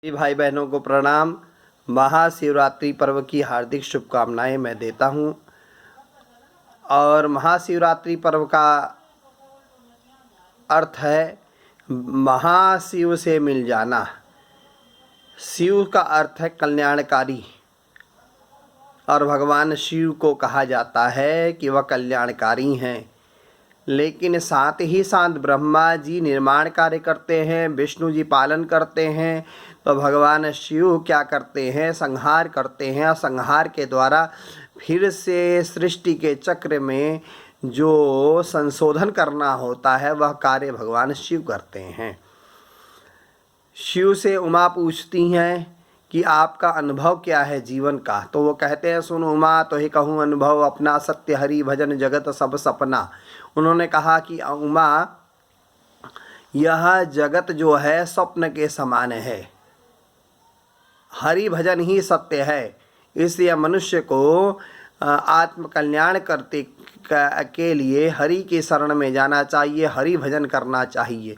सभी भाई बहनों को प्रणाम। महाशिवरात्रि पर्व की हार्दिक शुभकामनाएं मैं देता हूं। और महाशिवरात्रि पर्व का अर्थ है महाशिव से मिल जाना। शिव का अर्थ है कल्याणकारी, और भगवान शिव को कहा जाता है कि वह कल्याणकारी हैं। लेकिन साथ ही साथ ब्रह्मा जी निर्माण कार्य करते हैं, विष्णु जी पालन करते हैं, तो भगवान शिव क्या करते हैं? संहार करते हैं। और संहार के द्वारा फिर से सृष्टि के चक्र में जो संशोधन करना होता है वह कार्य भगवान शिव करते हैं। शिव से उमा पूछती हैं कि आपका अनुभव क्या है जीवन का? तो वो कहते हैं, सुन उमा तो ही कहूँ अनुभव अपना, सत्य हरि भजन जगत सब सपना। उन्होंने कहा कि उमा, यह जगत जो है स्वप्न के समान है, हरि भजन ही सत्य है। इसलिए मनुष्य को आत्म कल्याण करते के लिए हरि की शरण में जाना चाहिए, हरि भजन करना चाहिए।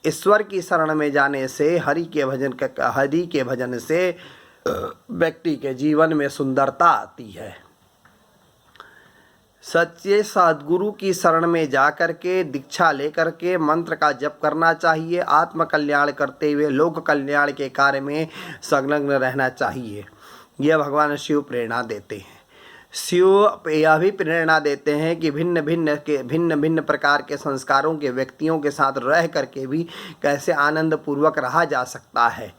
ईश्वर की शरण में जाने से, हरि के भजन से व्यक्ति के जीवन में सुंदरता आती है। सच्चे सद्गुरु की शरण में जाकर के दीक्षा लेकर के मंत्र का जप करना चाहिए। आत्म कल्याण करते हुए लोक कल्याण के कार्य में संलग्न रहना चाहिए। यह भगवान शिव प्रेरणा देते हैं। शिव यह भी प्रेरणा देते हैं कि भिन्न भिन्न प्रकार के संस्कारों के व्यक्तियों के साथ रह करके भी कैसे आनंद पूर्वक रहा जा सकता है।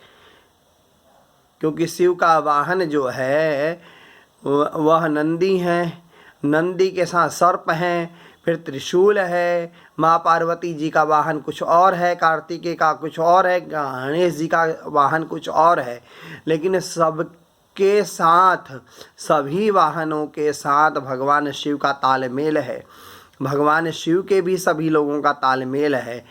क्योंकि शिव का वाहन जो है वह नंदी है, नंदी के साथ सर्प हैं, फिर त्रिशूल है। माँ पार्वती जी का वाहन कुछ और है, कार्तिकेय का कुछ और है, गणेश जी का वाहन कुछ और है। लेकिन सबके साथ, सभी वाहनों के साथ भगवान शिव का तालमेल है। भगवान शिव के भी सभी लोगों का तालमेल है,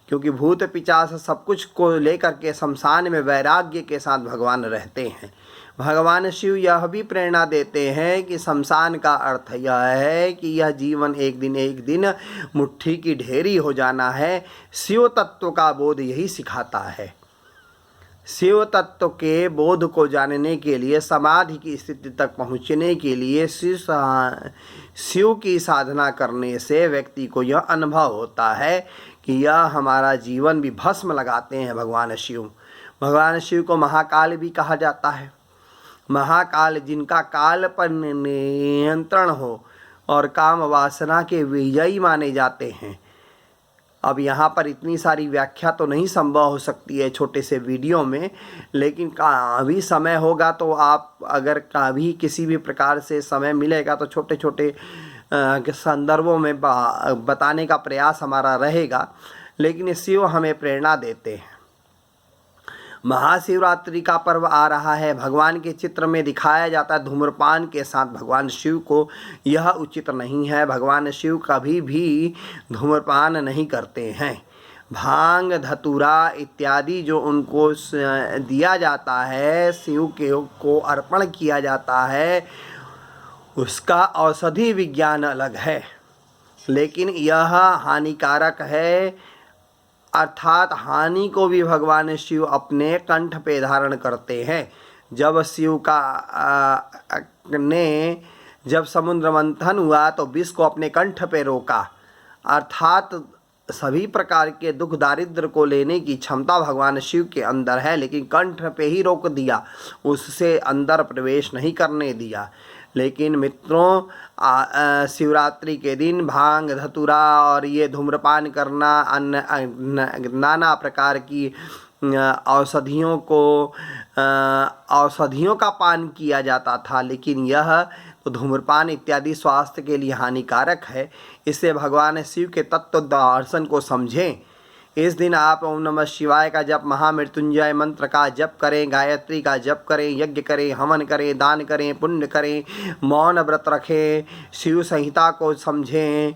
क्योंकि भूत पिशाच सब कुछ को लेकर के शमशान में वैराग्य के साथ भगवान रहते हैं। भगवान शिव यह भी प्रेरणा देते हैं कि शमशान का अर्थ यह है कि यह जीवन एक दिन मुट्ठी की ढेरी हो जाना है। शिव तत्व का बोध यही सिखाता है। शिव तत्व के बोध को जानने के लिए, समाधि की स्थिति तक पहुँचने के लिए शिव की साधना करने से व्यक्ति को यह अनुभव होता है कि यह हमारा जीवन भी भस्म लगाते हैं भगवान शिव। भगवान शिव को महाकाल भी कहा जाता है। महाकाल, जिनका काल पर नियंत्रण हो और काम वासना के विजयी माने जाते हैं। अब यहाँ पर इतनी सारी व्याख्या तो नहीं संभव हो सकती है छोटे से वीडियो में, लेकिन कभी समय होगा तो आप अगर कभी किसी भी प्रकार से समय मिलेगा तो छोटे छोटे संदर्भों में बताने का प्रयास हमारा रहेगा। लेकिन शिव हमें प्रेरणा देते हैं। महाशिवरात्रि का पर्व आ रहा है। भगवान के चित्र में दिखाया जाता है धूम्रपान के साथ भगवान शिव को, यह उचित नहीं है। भगवान शिव कभी भी धूम्रपान नहीं करते हैं। भांग, धतूरा इत्यादि जो उनको दिया जाता है, शिव को अर्पण किया जाता है, उसका औषधि विज्ञान अलग है, लेकिन यह हानिकारक है। अर्थात हानि को भी भगवान शिव अपने कंठ पे धारण करते हैं। जब शिव का जब समुद्र मंथन हुआ तो विष को अपने कंठ पे रोका। अर्थात सभी प्रकार के दुख दारिद्र को लेने की क्षमता भगवान शिव के अंदर है, लेकिन कंठ पे ही रोक दिया, उससे अंदर प्रवेश नहीं करने दिया। लेकिन मित्रों, शिवरात्रि के दिन भांग, धतूरा और ये धूम्रपान करना, नाना प्रकार की औषधियों का पान किया जाता था, लेकिन यह तो धूम्रपान इत्यादि स्वास्थ्य के लिए हानिकारक है। इससे भगवान शिव के तत्व दर्शन को समझें। इस दिन आप ओम नमः शिवाय का जप, महामृत्युंजय मंत्र का जप करें, गायत्री का जप करें, यज्ञ करें, हवन करें, दान करें, पुण्य करें, मौन व्रत रखें, शिव संहिता को समझें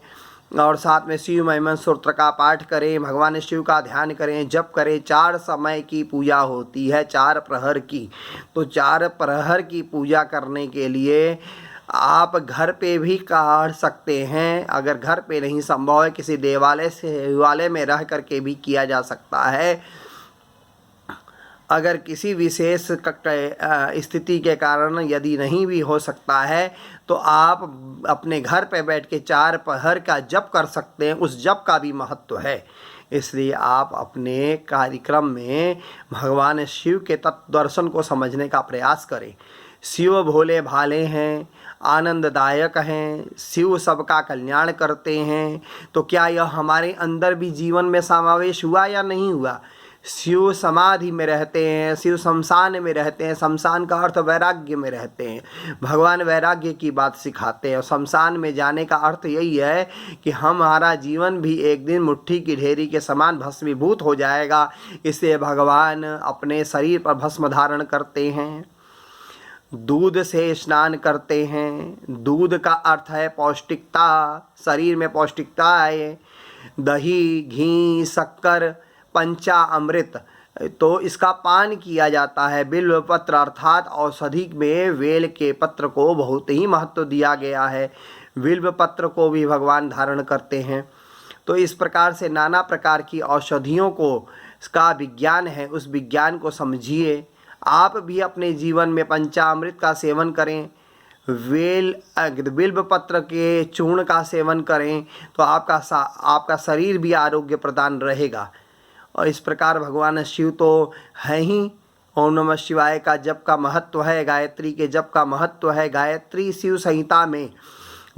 और साथ में शिव महिमा सूत्र का पाठ करें, भगवान शिव का ध्यान करें, जप करें। 4 समय की पूजा होती है, 4 प्रहर की। तो 4 प्रहर की पूजा करने के लिए आप घर पे भी कर सकते हैं। अगर घर पे नहीं संभव है, किसी देवालय में रह करके भी किया जा सकता है। अगर किसी विशेष स्थिति के कारण यदि नहीं भी हो सकता है तो आप अपने घर पे बैठ के 4 पहर का जप कर सकते हैं। उस जप का भी महत्व है। इसलिए आप अपने कार्यक्रम में भगवान शिव के तत्व दर्शन को समझने का प्रयास करें। शिव भोले भाले हैं, आनंददायक हैं, शिव सबका कल्याण करते हैं। तो क्या यह हमारे अंदर भी जीवन में समावेश हुआ या नहीं हुआ? शिव समाधि में रहते हैं, शिव शमशान में रहते हैं। शमशान का अर्थ वैराग्य में रहते हैं। भगवान वैराग्य की बात सिखाते हैं। और शमशान में जाने का अर्थ यही है कि हमारा जीवन भी एक दिन मुट्ठी की ढेरी के समान भस्मीभूत हो जाएगा। इसलिए भगवान अपने शरीर पर भस्म धारण करते हैं, दूध से स्नान करते हैं। दूध का अर्थ है पौष्टिकता, शरीर में पौष्टिकता है। दही, घी, शक्कर, पंचा अमृत, तो इसका पान किया जाता है। बिल्व पत्र अर्थात औषधि में वेल के पत्र को बहुत ही महत्व दिया गया है। बिल्व पत्र को भी भगवान धारण करते हैं। तो इस प्रकार से नाना प्रकार की औषधियों को का विज्ञान है, उस विज्ञान को समझिए। आप भी अपने जीवन में पंचामृत का सेवन करें, बिल्व पत्र के चूर्ण का सेवन करें, तो आपका शरीर भी आरोग्य प्रदान रहेगा। और इस प्रकार भगवान शिव तो है ही। ओम नमः शिवाय का जप का महत्व है, गायत्री के जप का महत्व है। गायत्री शिव संहिता में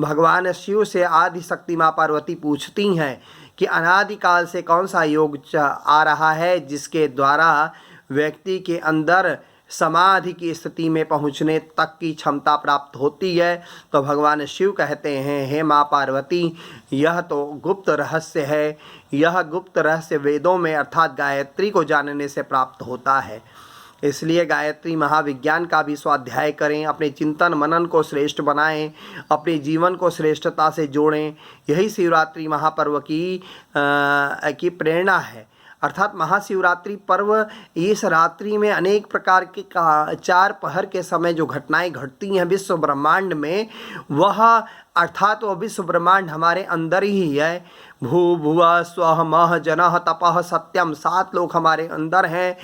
भगवान शिव से आदि शक्ति माँ पार्वती पूछती हैं कि अनादिकाल से कौन सा योग आ रहा है जिसके द्वारा व्यक्ति के अंदर समाधि की स्थिति में पहुँचने तक की क्षमता प्राप्त होती है। तो भगवान शिव कहते हैं, हे माँ पार्वती, यह तो गुप्त रहस्य है। यह गुप्त रहस्य वेदों में अर्थात गायत्री को जानने से प्राप्त होता है। इसलिए गायत्री महाविज्ञान का भी स्वाध्याय करें, अपने चिंतन मनन को श्रेष्ठ बनाएं, अपने जीवन को श्रेष्ठता से जोड़ें। यही शिवरात्रि महापर्व की प्रेरणा है। अर्थात महाशिवरात्रि पर्व, इस रात्रि में अनेक प्रकार के 4 पहर के समय जो घटनाएं घटती हैं विश्व ब्रह्मांड में, वह अर्थात वह विश्व ब्रह्मांड हमारे अंदर ही है। भू भुवः स्वः मह जनः तपः सत्यम, 7 लोक हमारे अंदर हैं।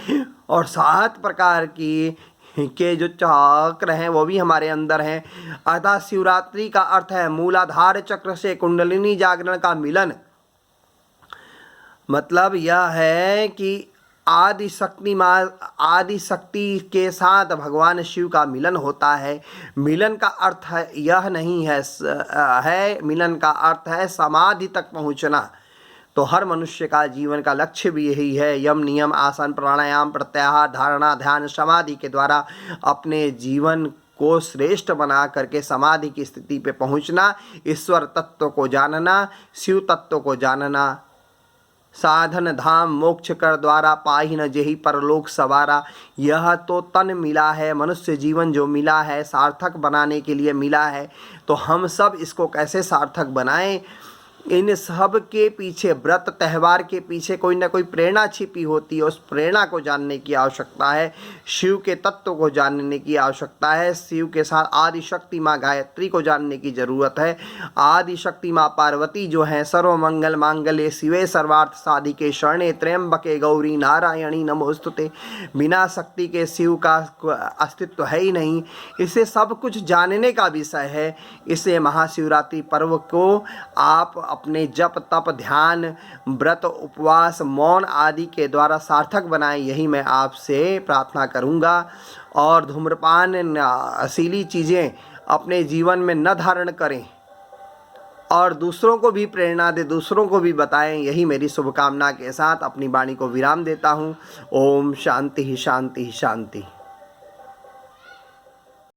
और 7 प्रकार के जो चक्र हैं वो भी हमारे अंदर हैं। अर्थात शिवरात्रि का अर्थ है मूलाधार चक्र से कुंडलिनी जागरण का मिलन। मतलब यह है कि आदि शक्ति के साथ भगवान शिव का मिलन होता है। मिलन का अर्थ है यह नहीं है, मिलन का अर्थ है समाधि तक पहुंचना। तो हर मनुष्य का जीवन का लक्ष्य भी यही है। यम नियम आसन प्राणायाम प्रत्याहार धारणा ध्यान समाधि के द्वारा अपने जीवन को श्रेष्ठ बना करके समाधि की स्थिति पे पहुंचना, ईश्वर तत्व को जानना, शिव तत्व को जानना। साधन धाम मोक्ष कर द्वारा पाहि न जेहि परलोक सवारा। यह तो तन मिला है, मनुष्य जीवन जो मिला है सार्थक बनाने के लिए मिला है। तो हम सब इसको कैसे सार्थक बनाएं? इन सब के पीछे, व्रत त्यौहार के पीछे कोई ना कोई प्रेरणा छिपी होती है। उस प्रेरणा को जानने की आवश्यकता है। शिव के तत्व को जानने की आवश्यकता है। शिव के साथ आदि शक्ति माँ गायत्री को जानने की जरूरत है। आदि शक्ति माँ पार्वती जो है, सर्वमंगल मांगल्ये शिवे सर्वार्थ साधिके शरणे त्र्यंबके गौरी नारायणी नमोस्तुते। बिना शक्ति के शिव का अस्तित्व है ही नहीं। इसे सब कुछ जानने का विषय है। इसे महाशिवरात्रि पर्व को आप अपने जप तप ध्यान व्रत उपवास मौन आदि के द्वारा सार्थक बनाएं, यही मैं आपसे प्रार्थना करूंगा। और धूम्रपान नशीली चीज़ें अपने जीवन में न धारण करें और दूसरों को भी प्रेरणा दे, दूसरों को भी बताएं, यही मेरी शुभकामना के साथ अपनी वाणी को विराम देता हूँ। ओम शांति शांति शांति।